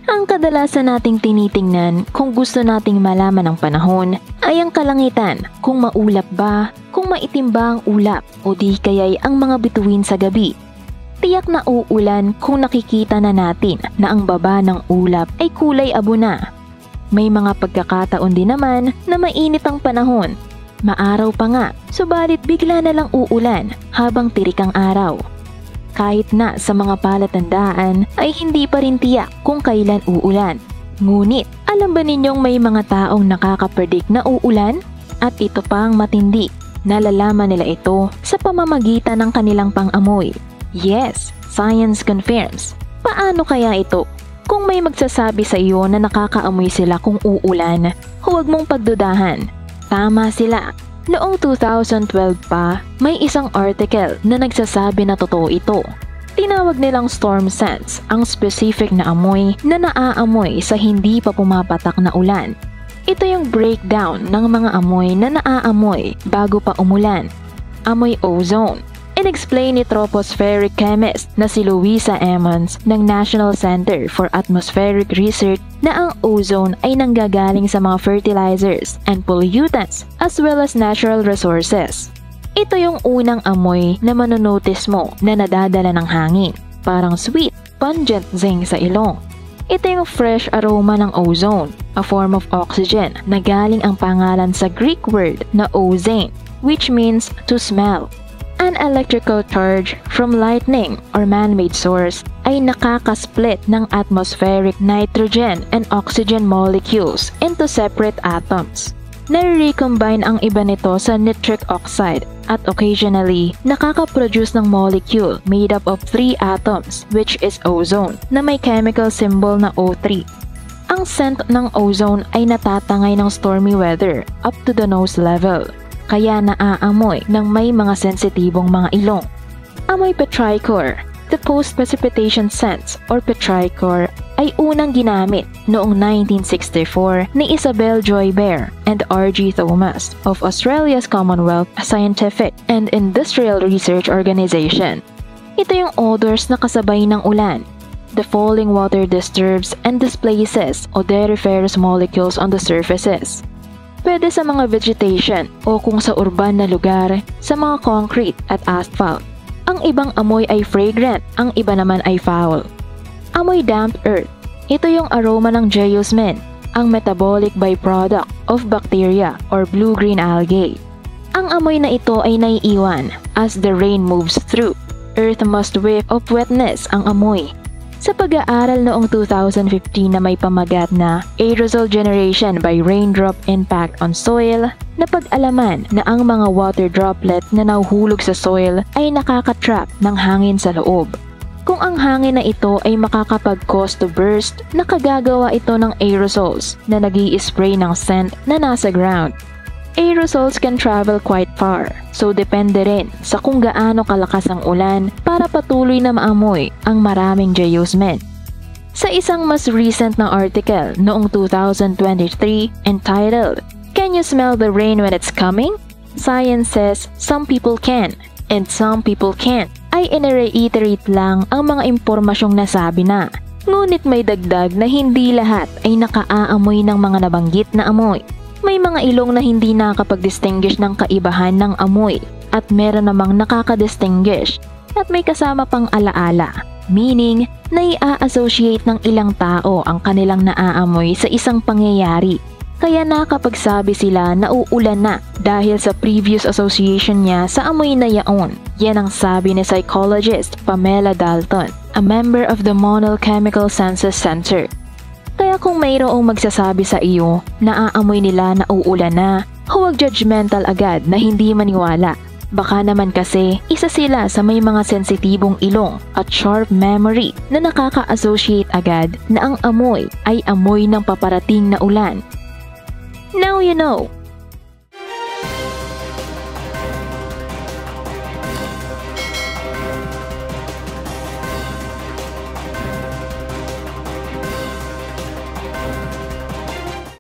Ang kadalasan nating tinitingnan kung gusto nating malaman ang panahon ay ang kalangitan, kung maulap ba, kung maitim ba ang ulap o di kaya'y ang mga bituin sa gabi. Tiyak na uulan kung nakikita na natin na ang baba ng ulap ay kulay abo na. May mga pagkakataon din naman na mainit ang panahon. Maaraw pa nga, subalit bigla na lang uulan habang tirik ang araw. Kahit na sa mga palatandaan ay hindi pa rin tiyak kung kailan uulan. Ngunit, alam ba ninyong may mga taong nakaka-predict na uulan? At ito pang matindi, nalalaman nila ito sa pamamagitan ng kanilang pang-amoy. Yes, science confirms. Paano kaya ito? Kung may magsasabi sa iyo na nakakaamoy sila kung uulan, huwag mong pagdudahan. Tama sila. Noong 2012 pa, may isang article na nagsasabi na totoo ito. Tinawag nilang storm scents ang specific na amoy na naaamoy sa hindi pa pumapatak na ulan. Ito yung breakdown ng mga amoy na naaamoy bago pa umulan. Amoy ozone. In-explain ni tropospheric chemist na si Louisa Emmons ng National Center for Atmospheric Research na ang ozone ay nanggagaling sa mga fertilizers and pollutants as well as natural resources. Ito yung unang amoy na manonotice mo na nadadala ng hangin, parang sweet, pungent zing sa ilong. Ito yung fresh aroma ng ozone, a form of oxygen na galing ang pangalan sa Greek word na ozane, which means to smell. An electrical charge from lightning or man-made source ay nakakasplit ng atmospheric nitrogen and oxygen molecules into separate atoms. Nare-recombine ang iba nito sa nitric oxide at occasionally nakaka-produce ng molecule made up of 3 atoms which is ozone na may chemical symbol na O3. Ang scent ng ozone ay natatangay ng stormy weather up to the nose level. Kaya naaamoy ng may mga sensitibong mga ilong. Amoy petrichor. The post-precipitation scents or petrichor ay unang ginamit noong 1964 ni Isabel Joy Baer and R.G. Thomas of Australia's Commonwealth Scientific and Industrial Research Organization. Ito yung odors na kasabay ng ulan. The falling water disturbs and displaces odoriferous molecules on the surfaces. Pwede sa mga vegetation o kung sa urban na lugar, sa mga concrete at asphalt. Ang ibang amoy ay fragrant, ang iba naman ay foul. Amoy damp earth. Ito yung aroma ng geosmin, ang metabolic byproduct of bacteria or blue-green algae. Ang amoy na ito ay naiiwan as the rain moves through. Earth must whiff of wetness ang amoy. Sa pag-aaral noong 2015 na may pamagat na Aerosol Generation by Raindrop Impact on Soil, napag-alaman na ang mga water droplet na nahuhulog sa soil ay nakaka-trap ng hangin sa loob. Kung ang hangin na ito ay makakapag-cause to burst, nakagagawa ito ng aerosols na nag-i-spray ng scent na nasa ground. Aerosols can travel quite far, so depende rin sa kung gaano kalakas ang ulan para patuloy na maamoy ang maraming geosmin. Sa isang mas recent na article noong 2023 entitled, "Can you smell the rain when it's coming? Science says some people can, and some people can't," ay ine-reiterate lang ang mga impormasyong nasabi na. Ngunit may dagdag na hindi lahat ay nakaamoy ng mga nabanggit na amoy. May mga ilong na hindi nakakapag-distinguish ng kaibahan ng amoy at meron namang nakaka-distinguish at may kasama pang alaala, meaning nai-associate ng ilang tao ang kanilang naaamoy sa isang pangyayari. Kaya nakapagsabi sila na uulan na dahil sa previous association niya sa amoy na yaon. Yan ang sabi ni psychologist Pamela Dalton, a member of the Monell Chemical Senses Center. Kaya kung mayroong magsasabi sa iyo na aamoy nila na uulan na, huwag judgmental agad na hindi maniwala. Baka naman kasi isa sila sa may mga sensitibong ilong at sharp memory na nakaka-associate agad na ang amoy ay amoy ng paparating na ulan. Now you know!